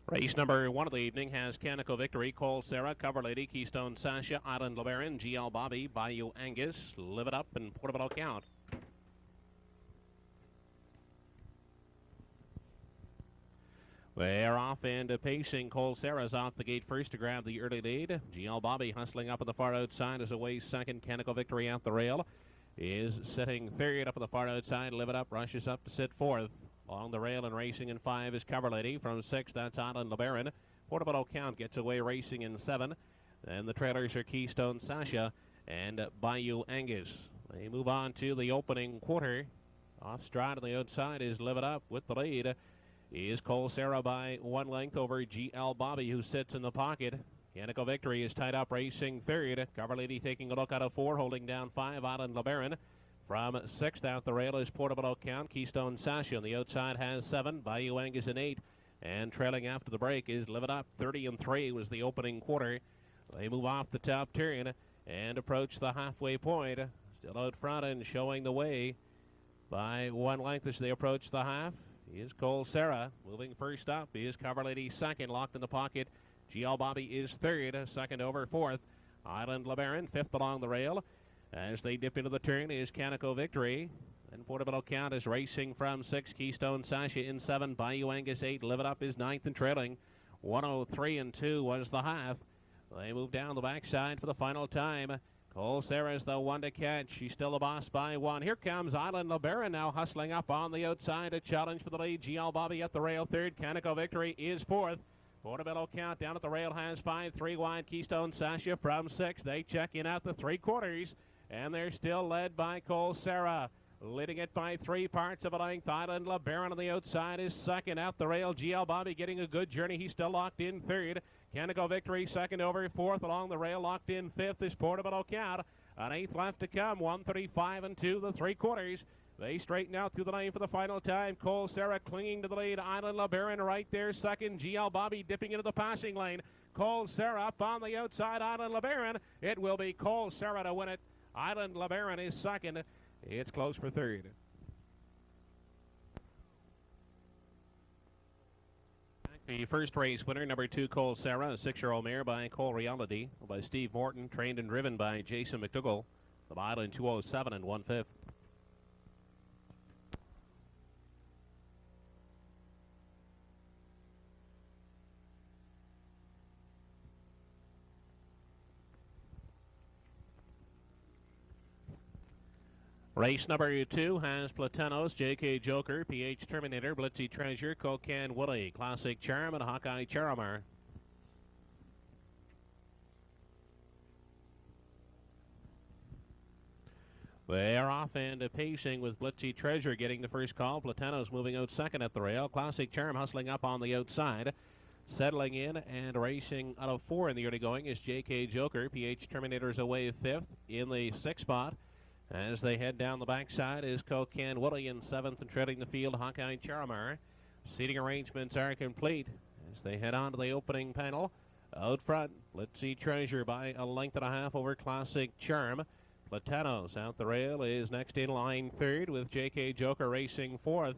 Race number 1 of the evening has Canico Victory, Cole Sarah, Cover Lady, Keystone Sasha, Island LeBaron, GL Bobby, Bayou Angus, Live It Up, and Portobello Count. They're off and pacing. Cole Sarah's off the gate first to grab the early lead. GL Bobby hustling up at the far outside is away second. Canico Victory at the rail is sitting third up at the far outside. Live It Up rushes up to sit fourth. Along the rail and racing in 5 is Cover Lady. From 6, that's Island LeBaron. Portobello Count gets away racing in 7. Then the trailers are Keystone Sasha and Bayou Angus. They move on to the opening quarter. Off stride on the outside is Live It Up. With the lead is Cole Sarah by 1 length over GL Bobby, who sits in the pocket. Canico Victory is tied up racing third. Cover Lady taking a look out of 4, holding down 5, Island LeBaron. From 6th out the rail is Portobello Count. Keystone Sasha on the outside has 7. Bayou Angus in 8. And trailing after the break is Live It Up. 30-3 was the opening quarter. They move off the top turn and approach the halfway point. Still out front and showing the way by 1 length as they approach the half. Is Cole Sarah moving first up. Is Cover Lady second, locked in the pocket. GL Bobby is third, second over 4th. Island LeBaron 5th along the rail. As they dip into the turn is Canico Victory. And Portobello Count is racing from 6. Keystone Sasha in 7. Bayou Angus 8. Live It Up is 9th and trailing. 103-2 was the half. They move down the backside for the final time. Cole Sarah's the one to catch. She's still the boss by 1. Here comes Island LeBaron now hustling up on the outside. A challenge for the lead. GL Bobby at the rail 3rd. Canico Victory is 4th. Portobello Count down at the rail has 5. 3 wide. Keystone Sasha from 6. They check in at the 3/4. And they're still led by Cole Sarah. Leading it by 3 parts of a length. Island LeBaron on the outside is second out the rail. GL Bobby getting a good journey. He's still locked in 3rd. Canico Victory second over 4th. Along the rail locked in 5th is Portobello Count. An 8th left to come. 135-2 the 3/4. They straighten out through the lane for the final time. Cole Sarah clinging to the lead. Island LeBaron right there second. GL Bobby dipping into the passing lane. Cole Sarah up on the outside. Island LeBaron. It will be Cole Sarah to win it. Island LeBaron is second. It's close for 3rd. The first race winner, number 2, Cole Sarah, a 6-year-old mare by Cole Reality, by Steve Morton, trained and driven by Jason McDougall. The mile in 2:07 1/5. Race number 2 has Platanos, JK Joker, PH Terminator, Blitzy Treasure, Cocan Willie, Classic Charm, and Hawkeye Charamar. They are off and pacing with Blitzy Treasure getting the first call. Platanos moving out second at the rail. Classic Charm hustling up on the outside. Settling in and racing out of 4 in the early going is JK Joker. PH Terminator's away 5th in the 6th spot. As they head down the backside is Cocan Willie in 7th and treading the field, Hawkeye Charamar. Seating arrangements are complete as they head on to the opening panel. Out front, Blitzy Treasure by a length and a half over Classic Charm. Platanos out the rail is next in line 3rd with JK Joker racing 4th.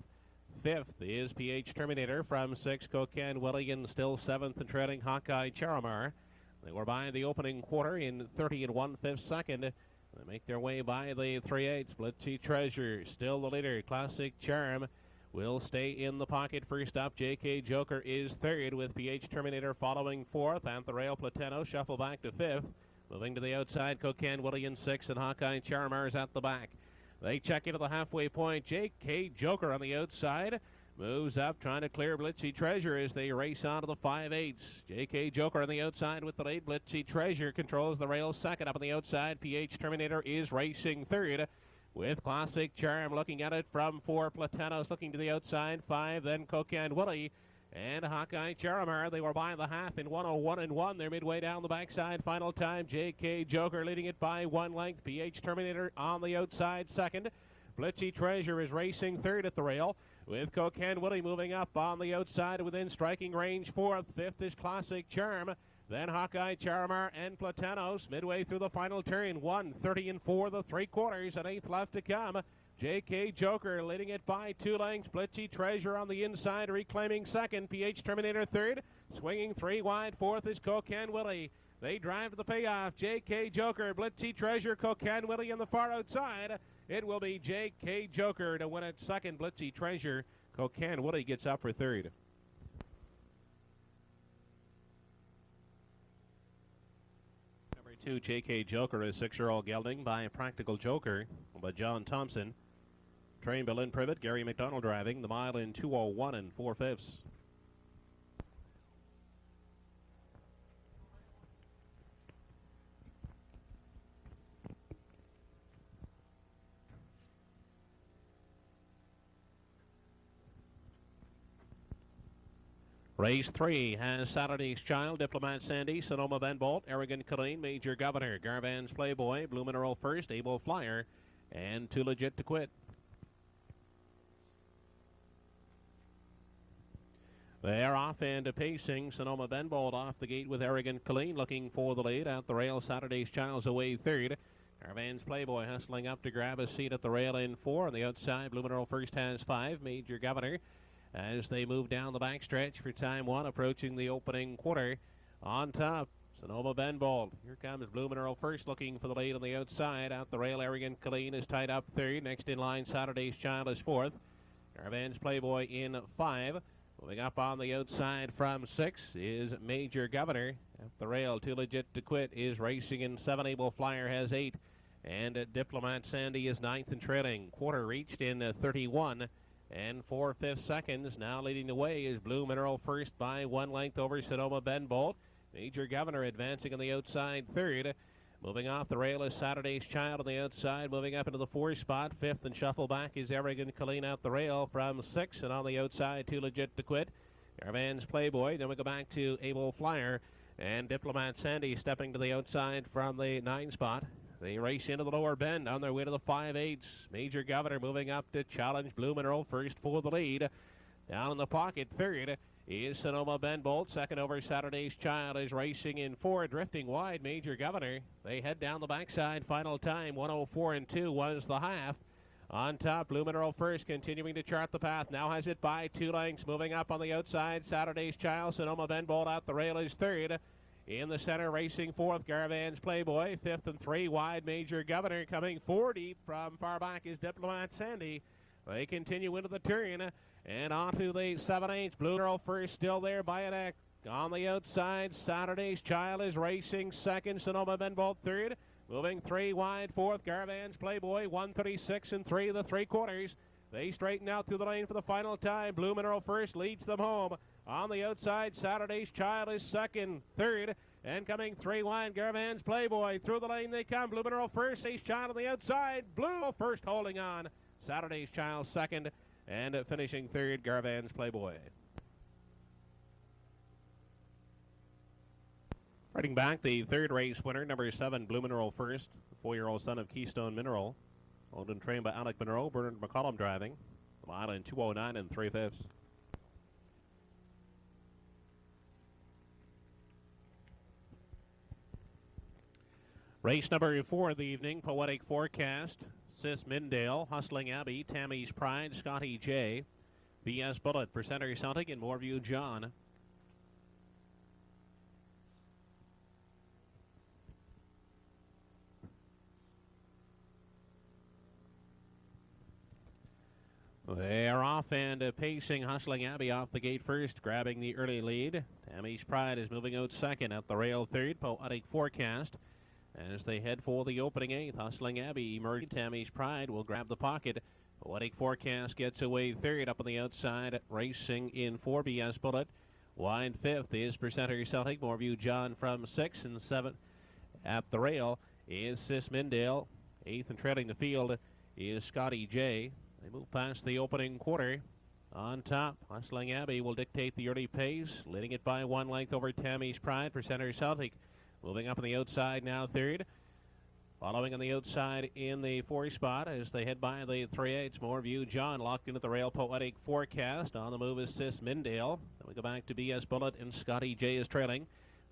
5th is PH Terminator from 6. Cocan Willie in still 7th and treading Hawkeye Charamar. They were by the opening quarter in 30 1/5 second. They make their way by the 3/8. Blitzy Treasure still the leader. Classic Charm will stay in the pocket. First up, JK Joker is 3rd with PH Terminator following 4th. And the rail Platano shuffle back to 5th. Moving to the outside, Cocan Willie in 6th and Hawkeye Charamar is at the back. They check into the halfway point. JK Joker on the outside moves up, trying to clear Blitzy Treasure as they race on to the 5/8. JK Joker on the outside with the lead. Blitzy Treasure controls the rail second up on the outside. PH Terminator is racing 3rd with Classic Charm looking at it from 4. Platanos looking to the outside. 5, then Cocan Willie and Hawkeye Charamar. They were by the half in 1:01 They're midway down the backside. Final time, JK Joker leading it by 1 length. PH Terminator on the outside second. Blitzy Treasure is racing 3rd at the rail, with Cocan Willie moving up on the outside within striking range 4th. 5th is Classic Charm. Then Hawkeye Charamar and Platanos midway through the final turn. 1:30 the 3/4. An 8th left to come. JK Joker leading it by 2 lengths. Blitzy Treasure on the inside reclaiming second. PH Terminator 3rd. Swinging 3 wide, 4th is Cocan Willie. They drive to the payoff. J.K. Joker, Blitzy Treasure, Cocan Willie on the far outside. It will be J.K. Joker to win it. Second, Blitzy Treasure. Cocan Willie gets up for third. Number 2, J.K. Joker is 6-year-old gelding by Practical Joker by John Thompson. Trained by Lynn Privet, Gary McDonald driving. The mile in 2:01 4/5. Race 3 has Saturday's Child, Diplomat Sandy, Sonoma Ben Bolt, Arrogant Colleen, Major Governor, Garvan's Playboy, Blue Mineral First, Able Flyer, and Too Legit to Quit. They are off and pacing. Sonoma Ben Bolt off the gate with Arrogant Colleen looking for the lead. At the rail, Saturday's Child's away third. Garvan's Playboy hustling up to grab a seat at the rail in 4. On the outside, Blue Mineral First has 5. Major Governor as they move down the backstretch for time 1, approaching the opening quarter. On top, Sonoma Ben Bolt. Here comes Blue Mineral First looking for the lead on the outside. Out the rail, Arrogant Colleen is tied up third. Next in line, Saturday's Child is 4th. Garvan's Playboy in 5. Moving up on the outside from 6 is Major Governor. At the rail, Too Legit to Quit is racing in 7. Able Flyer has 8. And Diplomat Sandy is 9th and trailing. Quarter reached in 31 and 4/5 seconds. Now leading the way is Blue Mineral First by 1 length over Sonoma Ben Bolt. Major Governor advancing on the outside third. Moving off the rail is Saturday's Child on the outside. Moving up into the 4 spot. 5th and shuffle back is Arrogant Colleen out the rail from 6. And on the outside, Too Legit to Quit. Garvan's Playboy. Then we go back to Able Flyer. And Diplomat Sandy stepping to the outside from the 9 spot. They race into the lower bend on their way to the 5/8. Major Governor moving up to challenge Blue Mineral First for the lead. Down in the pocket, third is Sonoma Ben Bolt. Second over Saturday's Child is racing in 4, drifting wide. Major Governor. They head down the backside. Final time 1:04 2 was the half. On top, Blue Mineral First continuing to chart the path. Now has it by 2 lengths. Moving up on the outside, Saturday's Child. Sonoma Ben Bolt out the rail is third. In the center, racing 4th, Garvan's Playboy. 5th and 3 wide, Major Governor. Coming 4 deep from far back is Diplomat Sandy. They continue into the turn and onto the 7/8. Blue Mineral First still there by a neck. On the outside, Saturday's Child is racing second. Sonoma Ben Bolt third. Moving 3 wide, 4th, Garvan's Playboy. 1:36 and 3 3/4. They straighten out through the lane for the final time. Blue Mineral First leads them home. On the outside, Saturday's Child is second, third, and coming 3 wide, Garvan's Playboy. Through the lane they come. Blue Mineral First, Saturday's Child on the outside. Blue First holding on. Saturday's Child second, and finishing third, Garvan's Playboy. Riding back, the third race winner, number 7, Blue Mineral First, 4-year-old son of Keystone Mineral. Owned and trained by Alec Monroe, Bernard McCollum driving. The mile in 2:09 3/5. Race number 4 of the evening, Poetic Forecast. Sis Mindale, Hustling Abbey, Tammy's Pride, Scotty J, BS Bullet, Percenter Celtic, and Moorview John. They are off and pacing. Hustling Abbey off the gate first, grabbing the early lead. Tammy's Pride is moving out second. At the rail third, Poetic Forecast. As they head for the opening 8th, Hustling Abbey emerging. Tammy's Pride will grab the pocket. Poetic Forecast gets away third. Up on the outside, racing in 4, BS Bullet. Wide 5th is Percenter Celtic. Moorview John from 6 and 7. At the rail is Sis Mindale. 8th and trailing the field is Scotty J. They move past the opening quarter. On top, Hustling Abbey will dictate the early pace, leading it by 1 length over Tammy's Pride. Percenter Celtic moving up on the outside now third. Following on the outside in the 4 spot as they head by the 3/8. Moorview John locked into the rail. Poetic Forecast. On the move is Sis Mindale. Then we go back to BS Bullet, and Scotty J is trailing.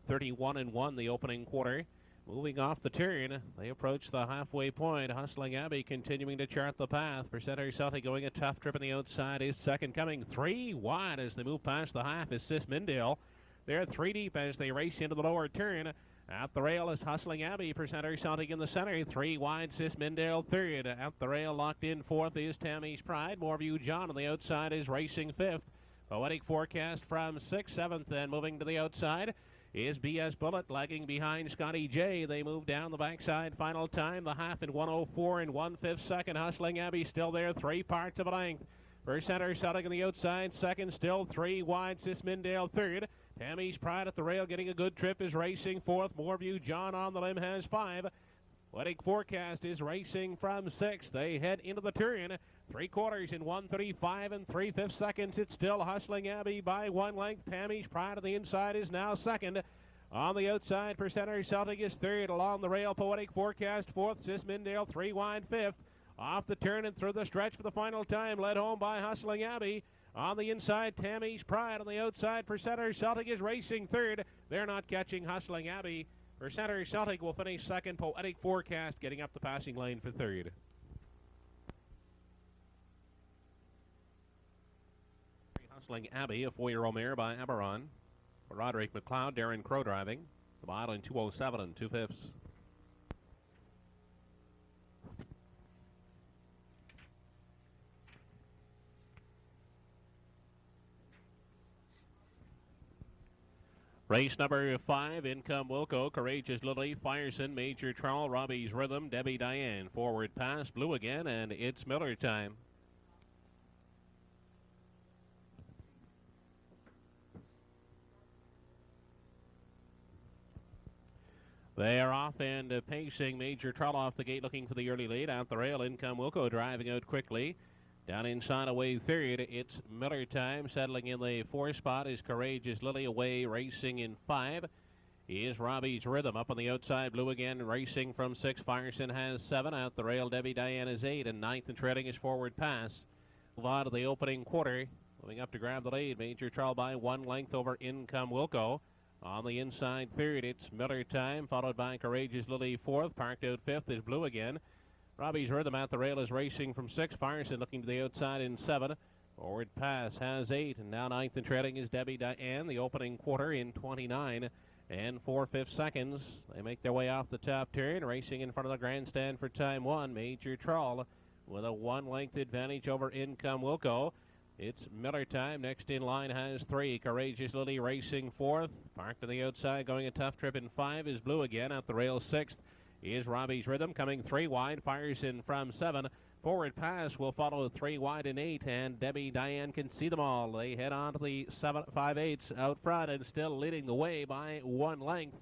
31 and 1 the opening quarter. Moving off the turn, they approach the halfway point. Hustling Abbey continuing to chart the path. Percenter Celtic going a tough trip on the outside is second. Coming 3 wide as they move past the half is Sis Mindale. They're 3 deep as they race into the lower turn. At the rail is Hustling Abbey, Percenter Celtic in the center. 3 wide, Sismindale third. At the rail, locked in fourth is Tammy's Pride. Moorview John on the outside is racing fifth. Poetic Forecast from 6th, 7th, and moving to the outside is BS Bullet, lagging behind Scotty J. They move down the backside. Final time, the half in 1:04 and 1/5 second. Hustling Abbey still there, 3 parts of a length. Percenter Celtic on the outside, second, still 3 wide, Sismindale third. Tammy's Pride at the rail, getting a good trip, is racing fourth. Moorview John on the limb has 5. Poetic Forecast is racing from 6th. They head into the turn. 3/4 in 1:35 and 3/5 seconds. It's still Hustling Abbey by 1 length. Tammy's Pride on the inside is now second. On the outside, Percenter Celtic is third. Along the rail, Poetic Forecast fourth. Sismindale 3 wide fifth. Off the turn and through the stretch for the final time. Led home by Hustling Abbey. On the inside, Tammy's Pride. On the outside, Percenter Celtic is racing third. They're not catching Hustling Abbey. Percenter Celtic will finish second. Poetic Forecast getting up the passing lane for third. Hustling Abbey, a 4-year-old mare by Aberon. Roderick McLeod, Darren Crow driving. The mile in 2:07 and 2/5. Race number 5, Income Wilco, Courageous Lily, Fireson, Major Charles, Robbie's Rhythm, Debbie Diane. Forward pass, blue again, and it's Miller time. They are off and pacing. Major Troll off the gate looking for the early lead. Out the rail, Income Wilco driving out quickly. Down inside away third, it's Miller time. Settling in the 4th spot is Courageous Lily. Away racing in 5 is Robbie's Rhythm. Up on the outside, blue again racing from 6. Fireson has 7. Out the rail, Debbie Diane is 8. And 9th and treading is Forward Pass. Move on to the opening quarter. Moving up to grab the lead. Major Troll by 1 length over Income Wilco. On the inside third, it's Miller time, followed by Courageous Lily 4th. Parked out 5th is blue again. Robbie's Rhythm at the rail is racing from 6. Fireson looking to the outside in 7. Forward Pass has 8. And now 9th and treading is Debbie Diane. The opening quarter in 29 and 4/5 seconds. They make their way off the top turn. Racing in front of the grandstand for time 1. Major Troll with a 1-length advantage over Income Wilco. It's Miller time. Next in line has 3. Courageous Lily racing 4th. Parked to the outside, going a tough trip in 5 is blue again. At the rail 6th is Robbie's Rhythm. Coming 3 wide. Fires in from 7. Forward Pass will follow 3 wide and 8. And Debbie Diane can see them all. They head on to the 7-5/8 out front and still leading the way by 1 length.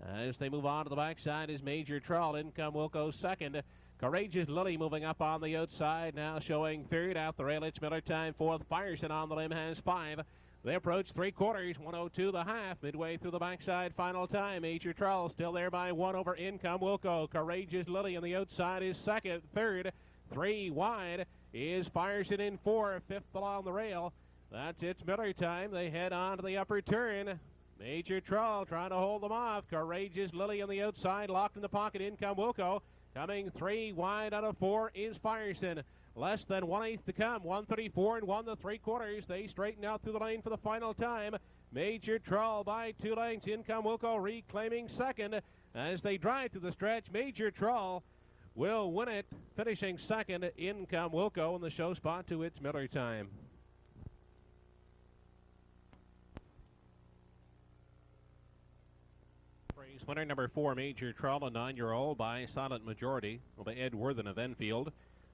As they move on to the backside is Major Troll. Income Wilco second. Courageous Lily moving up on the outside, now showing third. Out the rail, it's Miller time 4th. Fireson on the limb has 5. They approach 3/4, 1:02 the half. Midway through the backside, final time. Major Troll still there by 1 over Income Wilco. Courageous Lily on the outside is second. Third, 3 wide is Fireson in 4. 5th along the rail. That's it's Miller time. They head on to the upper turn. Major Troll trying to hold them off. Courageous Lily on the outside, locked in the pocket. Income Wilco. Coming 3 wide out of 4 is Fireson. Less than 1/8 to come. 1:34 and 1 3/4. They straighten out through the lane for the final time. Major Troll by 2 lengths. Income Wilco reclaiming second as they drive to the stretch. Major Troll will win it, finishing second. Income Wilco in the show spot to its Miller time. Winner number 4, Major Troll, a 9-year-old by Silent Majority, by Ed Worthen of Enfield.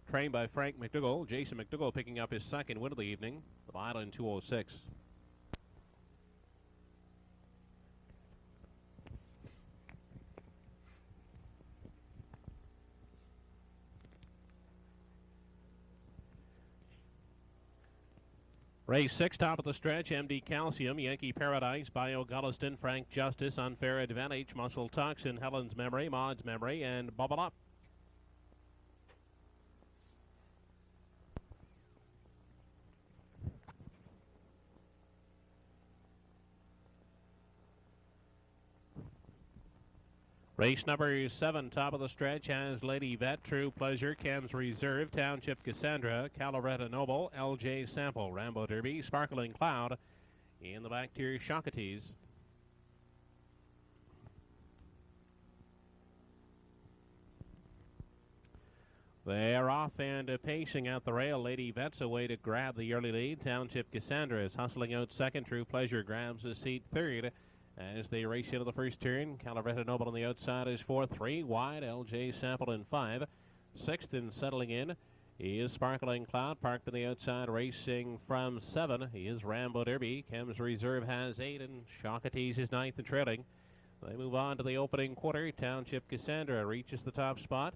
Trained by Frank McDougall. Jason McDougall picking up his second win of the evening. The mile in 2:06. Race 6, top of the stretch, MD Calcium, Yankee Paradise, Bio Gulliston, Frank Justice, Unfair Advantage, Muscle Toxin, Helen's Memory, Maud's Memory, and Bubble Up. Race number 7, top of the stretch, has Lady Vet, True Pleasure, Ken's Reserve, Township Cassandra, Calaretta Noble, LJ Sample, Rambo Derby, Sparkling Cloud In the back tier, Shakatis. They're off and pacing out the rail. Lady Vet's away to grab the early lead. Township Cassandra is hustling out second. True Pleasure grabs a seat third as they race into the first turn. Calavretta Noble on the outside is fourth. 3 wide. LJ Sample in 5. Sixth and settling in is Sparkling Cloud, parked on the outside, racing from 7. He is Rambo Derby. Chems Reserve has 8, and Shakatis is 9th and trailing. They move on to the opening quarter. Township Cassandra reaches the top spot.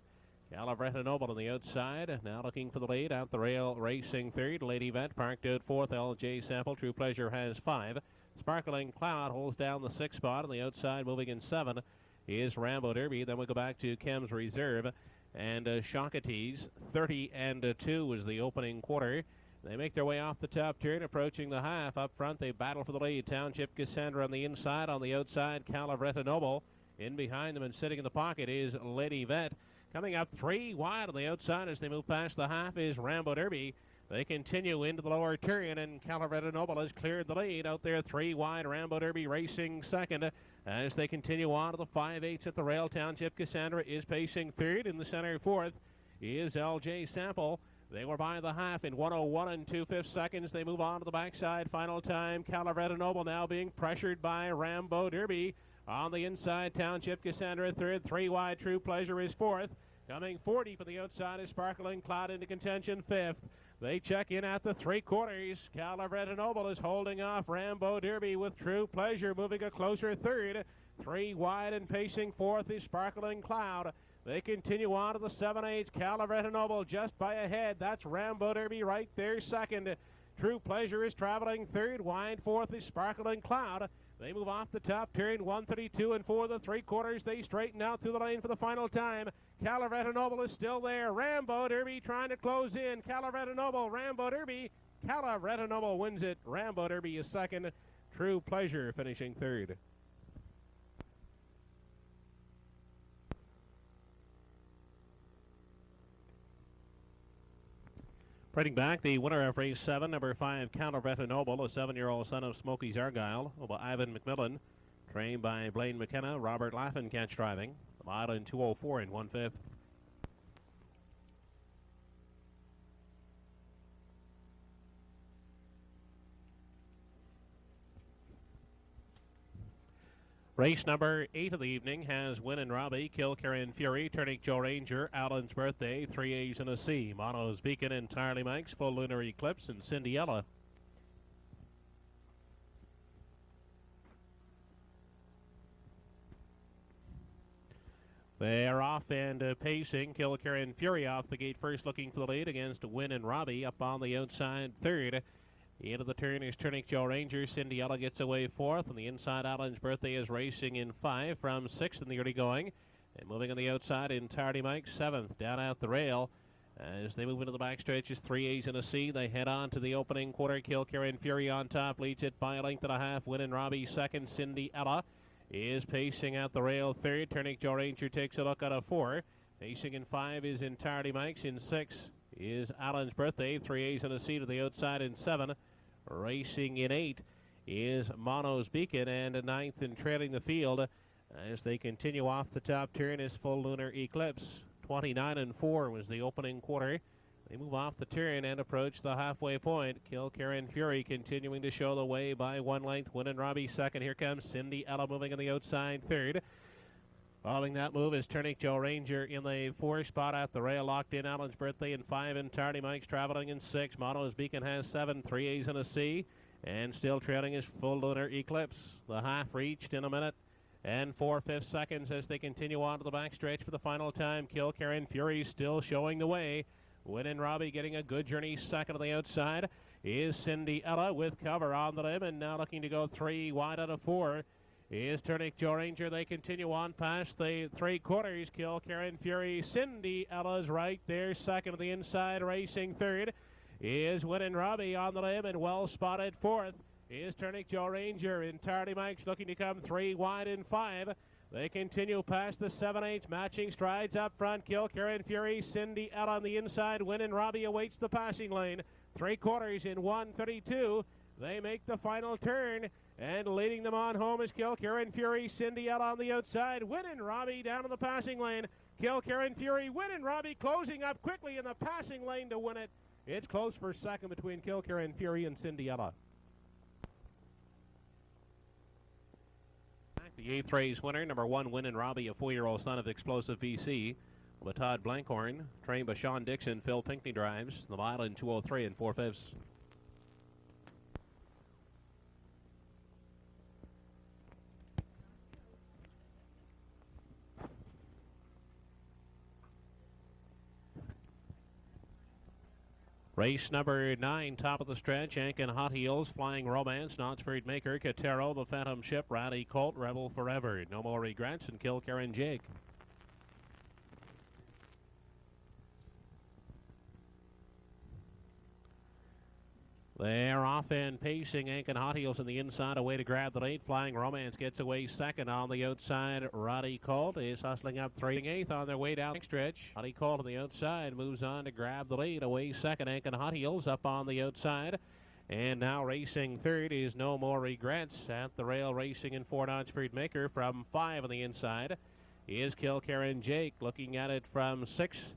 Calavretta Noble on the outside, now looking for the lead. Out the rail, racing third. Lady Vet parked out fourth. LJ Sample. True Pleasure has 5. Sparkling Cloud holds down the 6th spot. On the outside, moving in 7, is Rambo Derby. Then we go back to Chems Reserve and Shakatis. 30-2 was the opening quarter. They make their way off the top turn, approaching the half. Up front, they battle for the lead. Township Cassandra on the inside. On the outside, Calavretta Noble. In behind them and sitting in the pocket is Lady Vet. Coming up 3 wide on the outside as they move past the half is Rambo Derby. They continue into the lower turn, and Calavretta Noble has cleared the lead. Out there 3 wide, Rambo Derby racing second as they continue on to the 5/8 at the rail. Township Cassandra is pacing third. In the center, fourth is LJ Sample. They were by the half in 1:01 and 2/5 seconds. They move on to the backside. Final time, Calavretta Noble now being pressured by Rambo Derby. On the inside, Township Cassandra third. 3 wide, True Pleasure is fourth. Coming 40 for the outside is Sparkling Cloud into contention fifth. They check in at the 3/4. Calavretta Noble is holding off Rambo Derby with True Pleasure moving a closer third. 3 wide and pacing fourth is Sparkling Cloud. They continue on to the 7/8. Calavretta Noble just by ahead. That's Rambo Derby right there second. True Pleasure is traveling third. Wide fourth is Sparkling Cloud. They move off the top turn, 1:32 and 4 the 3/4. They straighten out through the lane for the final time. Calavretta Noble is still there. Rambo Derby trying to close in. Calavretta Noble, Rambo Derby. Calavretta Noble wins it. Rambo Derby is second. True Pleasure finishing third. Bringing back the winner of race 7, number 5, Calavretta Noble, a 7-year-old son of Smokies Argyle, over Ivan McMillan, trained by Blaine McKenna, Robert Laffin catch driving. The mile in 2:04 and 1/5. Race number 8 of the evening has Win and Robbie, Kilkerran Fury, Turnic Joe Ranger, Alan's Birthday, 3 A's and a C, Mono's Beacon, Entirely Mike's, Full Lunar Eclipse, and Cinderella. They're off and pacing. Kilkerran Fury off the gate first, looking for the lead against Win and Robbie up on the outside third. Into the turn is Turnic Joe Ranger. Cinderella gets away fourth. On the inside, Alan's Birthday is racing in 5 from 6th in the early going. And moving on the outside, Entirely Mike 7th down out the rail. As they move into the backstretch is 3 A's and a C. They head on to the opening quarter. Kilkerran Fury on top, leads it by a length and a half. Win and Robbie second. Cinderella is pacing out the rail third. Turnic Joe Ranger takes a look at a 4. Pacing in 5 is Entirely Mike's. In 6 is Alan's Birthday. 3 A's and a C to the outside in 7. Racing in 8 is Mono's Beacon, and 9th and trailing the field as they continue off the top turn is Full Lunar Eclipse. 29 and 4 was the opening quarter. They move off the turn and approach the halfway point. Kilkerran Fury continuing to show the way by 1 length. Win and Robbie second. Here comes Cinderella moving on the outside third. Following that move is Turnic Joe Ranger in the 4 spot at the rail, locked in. Alan's Birthday in 5, Entirely Mike's traveling in 6. Mono's Beacon has 7, 3 A's and a C, and still trailing is Full Lunar Eclipse. The half reached in a minute and 4/5 seconds as they continue on to the backstretch for the final time. Kilkerran Fury still showing the way. Win and Robbie getting a good journey second on the outside is Cinderella with cover on the limb, and now looking to go 3 wide out of 4. Is Turnic Joe Ranger. They continue on past the 3/4. Kilkerran Fury. Cinderella's right there second on the inside, racing third. Is Win and Robbie on the limb and well spotted fourth. Is Turnic Joe Ranger. Entirely Mike's looking to come 3 wide in 5. They continue past the 7/8, matching strides up front. Kilkerran Fury. Cinderella on the inside. Win and Robbie awaits the passing lane. 3/4 in 1:32. They make the final turn, and leading them on home is Kilkerran Fury. Cindy out on the outside. Winning Robbie down in the passing lane. Kilkerran Fury winning Robbie, closing up quickly in the passing lane to win it. It's close for second between Kilkerran Fury and Cinderella. The eighth race winner, number 1, Winnin' Robbie, a 4-year-old son of Explosive BC. With Todd Blankhorn, trained by Sean Dixon. Phil Pinckney drives the mile in 2:03 and 4/5. Race number 9, top of the stretch. Ankin Hot Heels, Flying Romance, Knotsford Maker, Katero, The Phantom Ship, Rally Colt, Rebel Forever, No More Regrets, and Kilkerran Jake. They're off and pacing. Ankin Hot Heels on the inside, away to grab the lead. Flying Romance gets away second on the outside. Roddy Colt is hustling up 3/8 on their way down the stretch. Roddy Colt on the outside moves on to grab the lead. Away second, Ankin Hot Heels up on the outside. And now racing third is No More Regrets. At the rail, racing in 4, Knotsford Maker. From 5 on the inside is Kilkerran Jake. Looking at it from 6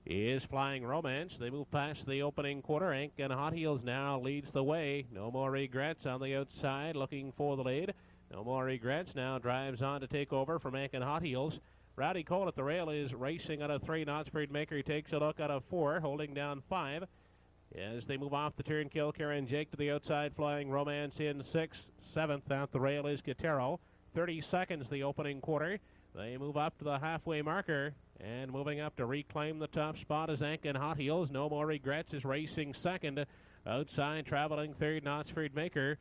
is Flying Romance. They move past the opening quarter. Ankin Hot Heels now leads the way. No More Regrets on the outside, looking for the lead. No More Regrets now drives on to take over from Ankin Hot Heels. Rowdy Cole at the rail is racing out of 3. Knotsford Maker takes a look out of 4, holding down 5. As they move off the turn, Kilkerran Jake to the outside. Flying Romance in 6th. 7th at the rail is Katero. 30 seconds the opening quarter. They move up to the halfway marker. And moving up to reclaim the top spot is Ankin Hot Heels. No More Regrets is racing second. Outside, traveling third, Knotsford Maker.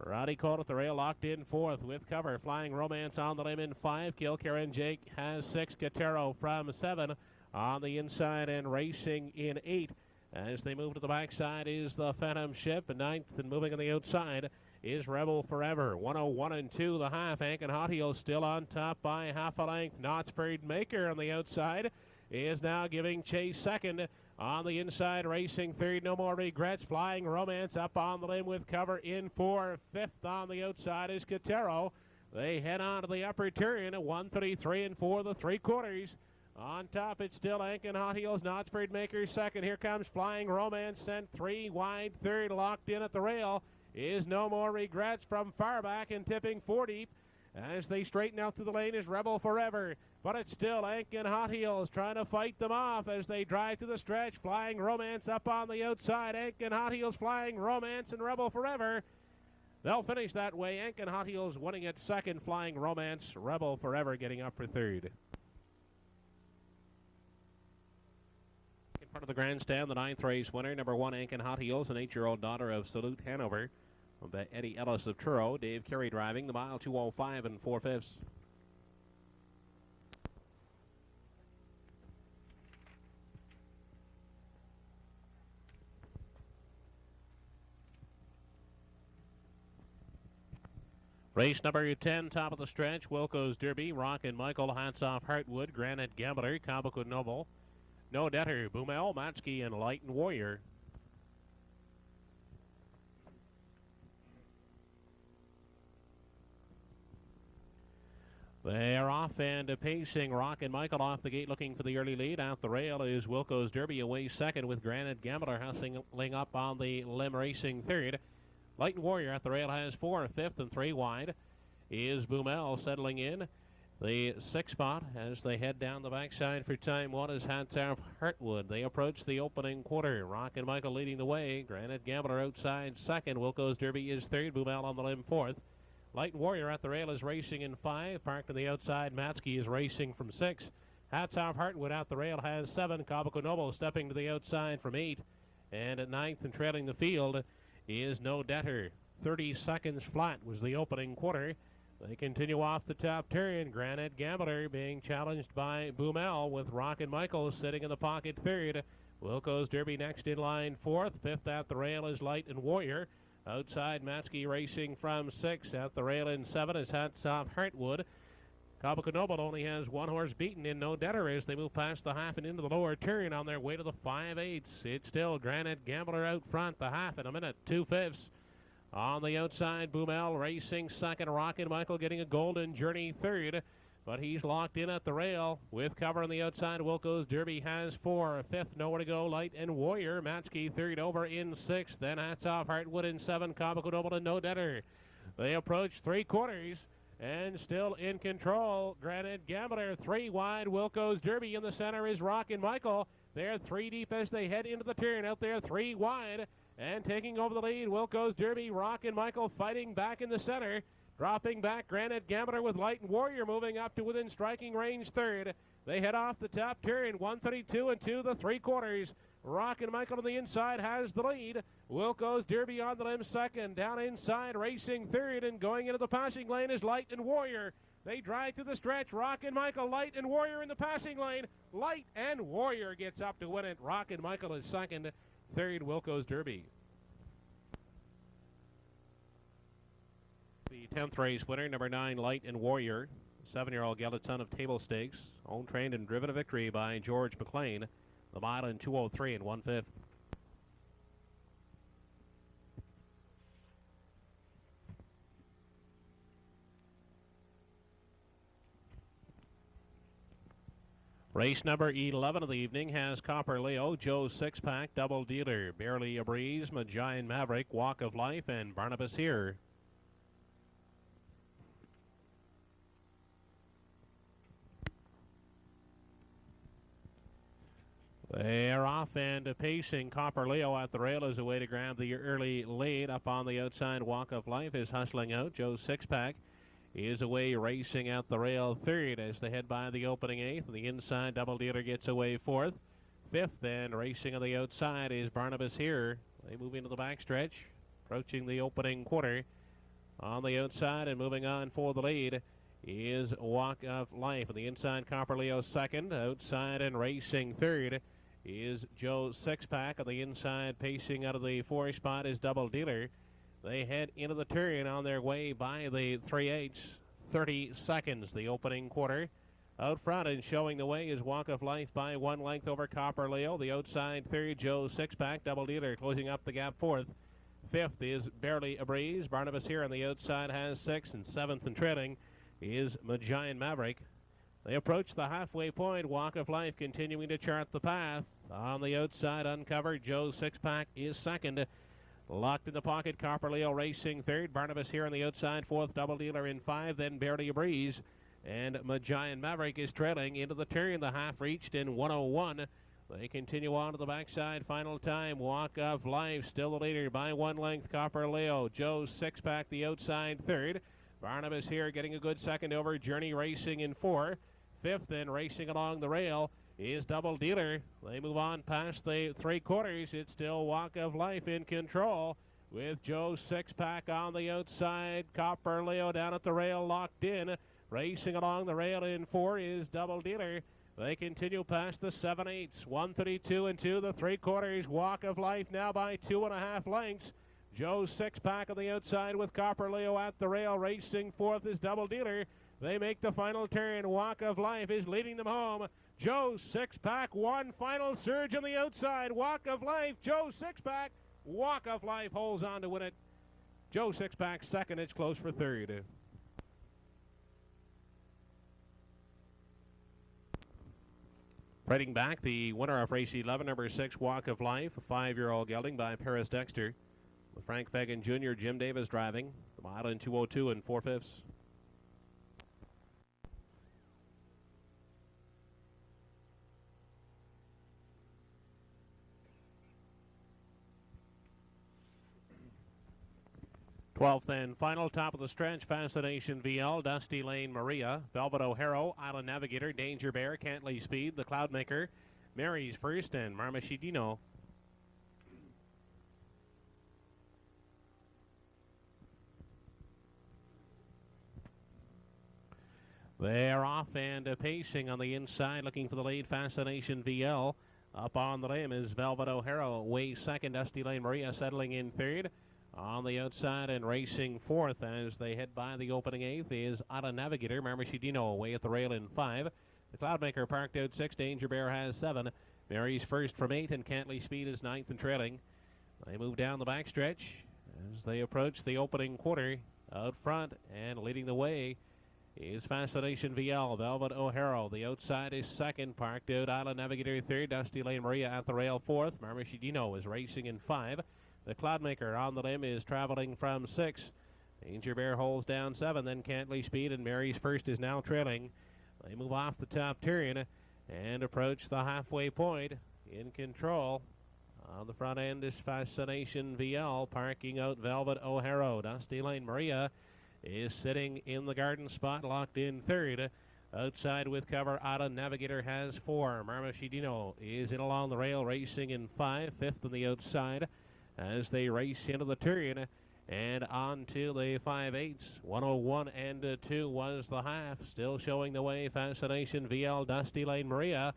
Roddy Colt at the rail, locked in 4th with cover. Flying Romance on the limb in 5. Kilkerran Jake has 6. Katero from 7 on the inside and racing in 8. As they move to the backside is the Phantom Ship. 9th and moving on the outside is Rebel Forever. 101 and 2 the half. Ankin Hot Heels still on top by half a length. Knotsford Maker on the outside is now giving chase second. On the inside, racing third, No More Regrets. Flying Romance up on the limb with cover in 4. 5th on the outside is Katero. They head on to the upper turn at 1:33 and 4 the 3/4. On top, it's still Ankin Hot Heels. Knotsford Maker second. Here comes Flying Romance, sent 3 wide. Third, locked in at the rail is No More Regrets from far back and tipping 4 deep. As they straighten out to the lane is Rebel Forever. But it's still Ankin Hot Heels trying to fight them off as they drive to the stretch. Flying Romance up on the outside. Ankin Hot Heels, Flying Romance, and Rebel Forever. They'll finish that way. Ankin Hot Heels winning at second. Flying Romance, Rebel Forever getting up for third. In front of the grandstand, the 9th race winner, number 1, Ankin Hot Heels, an 8-year-old daughter of Salute Hanover. Eddie Ellis of Truro. Dave Carey driving the mile 2:05 and 4/5. Race number 10, top of the stretch. Wilco's Derby, Rockin' Michael, Hats Off Heartwood, Granite Gambler, Kabako Noble, No Debtor, Boomel, Matsky, and Light and Warrior. They are off and pacing. Rockin' Michael off the gate looking for the early lead. Out the rail is Wilco's Derby away second with Granite Gambler hustling up on the limb racing third. Light and Warrior at the rail has 4. 5th and 3 wide is Boomel settling in. The 6th spot as they head down the backside for time 1 is Hats Off Heartwood. They approach the opening quarter. Rockin' Michael leading the way. Granite Gambler outside second. Wilco's Derby is third. Boomel on the limb 4th. Light and Warrior at the rail is racing in 5. Parked on the outside, Matsky is racing from 6. Hats Off Heartwood at the rail has 7. Kabako Noble stepping to the outside from 8. And at 9th and trailing the field is No Debtor. 30 seconds flat was the opening quarter. They continue off the top turn. Granite Gambler being challenged by Boomel with Rockin' Michael sitting in the pocket third. Wilco's Derby next in line 4th. 5th at the rail is Light and Warrior. Outside, Matsky racing from 6. At the rail in 7 is Hats Off Heartwood. Kabako Noble only has 1 horse beaten in No Debtor as they move past the half and into the lower turn on their way to the 5/8. It's still Granite Gambler out front, the half in a minute, 2/5. On the outside, Boomel racing second. Rockin' Michael getting a golden journey third. But he's locked in at the rail with cover on the outside. Wilco's Derby has 4. Fifth, nowhere to go. Light and Warrior. Matchkey third over in 6th. Then Hats Off Heartwood in 7. Comical Noble and No Debtor. They approach 3/4 and still in control. Granite Gambler 3 wide. Wilco's Derby in the center is Rockin' Michael. They're 3 deep as they head into the turn. Out there 3 wide and taking over the lead. Wilco's Derby. Rockin' Michael fighting back in the center. Dropping back, Granite Gambler with Light and Warrior moving up to within striking range third. They head off the top turn, 132 and 2 the 3/4. Rockin' Michael on the inside has the lead. Wilco's Derby on the limb second. Down inside, racing third, and going into the passing lane is Light and Warrior. They drive to the stretch. Rockin' Michael, Light and Warrior in the passing lane. Light and Warrior gets up to win it. Rockin' Michael is second. Third, Wilco's Derby. The 10th race winner, number 9, Light and Warrior. 7-year-old gelded son of Table Stakes. Owned, trained, and driven to victory by George McLean. The mile in 2:03 and 1/5. Race number 11 of the evening has Copper Leo, Joe's 6-pack, Double Dealer, Barely a Breeze, Magian Maverick, Walk of Life, and Barnabas Here. They're off and pacing. Copper Leo at the rail as a way to grab the early lead. Up on the outside, Walk of Life is hustling out. Joe's 6-pack is away racing at the rail third as they head by the opening 8th. On the inside, Double Dealer gets away 4th. 5th, then racing on the outside is Barnabas Here. They move into the backstretch, approaching the opening quarter. On the outside and moving on for the lead is Walk of Life. On the inside, Copper Leo second. Outside and racing third is Joe's 6-pack. On the inside, pacing out of the 4 spot is Double Dealer. They head into the turn on their way by the 3/8, 30 seconds, the opening quarter. Out front and showing the way is Walk of Life by 1 length over Copper Leo. The outside third, Joe's 6-pack. Double Dealer closing up the gap 4th. 5th is Barely a Breeze. Barnabas Here on the outside has 6th, and 7th and trailing is Magian Maverick. They approach the halfway point. Walk of Life continuing to chart the path. On the outside, uncovered, Joe's 6-pack is second. Locked in the pocket, Copper Leo racing third. Barnabas Here on the outside, 4th, Double Dealer in 5, then Barely a Breeze. And Magian Maverick is trailing into the turn. The half reached in 1:01. They continue on to the backside. Final time, Walk of Life still the leader by 1 length. Copper Leo, Joe's 6-pack the outside third. Barnabas Here getting a good second over. Journey racing in 4. 5th and racing along the rail is Double Dealer. They move on past the 3/4. It's still Walk of Life in control with Joe's 6-pack on the outside. Copper Leo down at the rail locked in. Racing along the rail in 4 is Double Dealer. They continue past the 7/8. 132 and 2 the 3/4. Walk of Life now by 2.5 lengths. Joe's 6-pack on the outside with Copper Leo at the rail. Racing 4th is Double Dealer. They make the final turn. Walk of Life is leading them home. Joe's 6-pack, one final surge on the outside. Walk of Life, Joe's 6-pack. Walk of Life holds on to win it. Joe's 6-pack second. It's close for third. Riding back, the winner of race 11, number 6, Walk of Life, a 5-year-old gelding by Paris Dexter. With Frank Fagan Jr., Jim Davis driving. The mile in 2:02 and 4/5. Twelfth and final, top of the stretch, Fascination VL, Dusty Lane Maria, Velvet O'Hara, Island Navigator, Danger Bear, Cantley Speed, The Cloudmaker, Mary's First, and Marmashidino. They're off and pacing on the inside, looking for the lead. Fascination VL. Up on the limb is Velvet O'Hara, away second. Dusty Lane Maria settling in third. On the outside and racing 4th as they head by the opening 8th is Island Navigator. Marmashidino away at the rail in 5. The Cloudmaker parked out 6. Danger Bear has 7. Mary's First from 8, and Cantley Speed is 9th and trailing. They move down the backstretch as they approach the opening quarter. Out front and leading the way is Fascination VL. Velvet O'Hara, the outside, is second. Parked Out Island Navigator third. Dusty Lane Maria at the rail fourth. Marmashidino is racing in five. The Cloudmaker on the limb is traveling from six. Danger Bear holds down seven. Then Cantley Speed and Mary's First is now trailing. They move off the top turn and approach the halfway point. In control on the front end is Fascination VL, parking out Velvet O'Hara. Dusty Lane Maria is sitting in the garden spot, locked in third. Outside with cover, Island Navigator has four. Marmashidino is in along the rail, racing in five. Fifth on the outside as they race into the turn and on to the 5/8. 101 and 2 was the half. Still showing the way, Fascination VL, Dusty Lane Maria.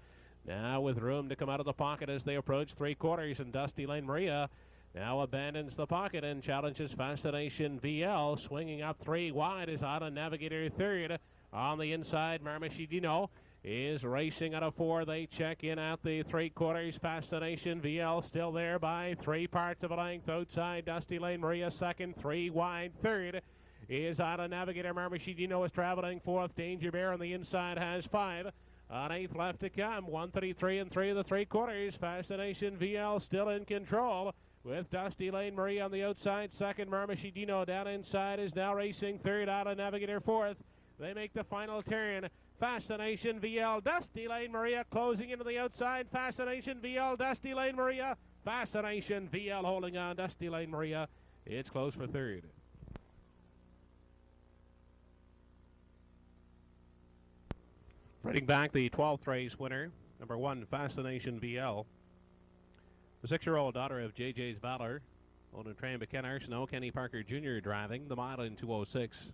Now with room to come out of the pocket as they approach three quarters, and Dusty Lane Maria now abandons the pocket and challenges Fascination VL. Swinging up three wide is Island Navigator third. On the inside, Marmashidino is racing out of four. They check in at the three quarters. Fascination VL still there by 3 parts of a length. Outside, Dusty Lane Maria second. Three wide third is Island Navigator. Marmashidino is traveling fourth. Danger Bear on the inside has five. On eighth left to come. 1:33 and 3 of the three quarters. Fascination VL still in control with Dusty Lane Maria on the outside. Second, Marmashidino down inside is now racing third. Island Navigator fourth. They make the final turn. Fascination VL, Dusty Lane Maria closing into the outside. Fascination VL, Dusty Lane Maria. Fascination VL holding on. Dusty Lane Maria. It's close for third. Bringing back the 12th race winner, number 1, Fascination VL. The 6-year-old daughter of JJ's Valor, owned and trained by Ken Arsenault, Kenny Parker Jr. driving. The mile in 2:06.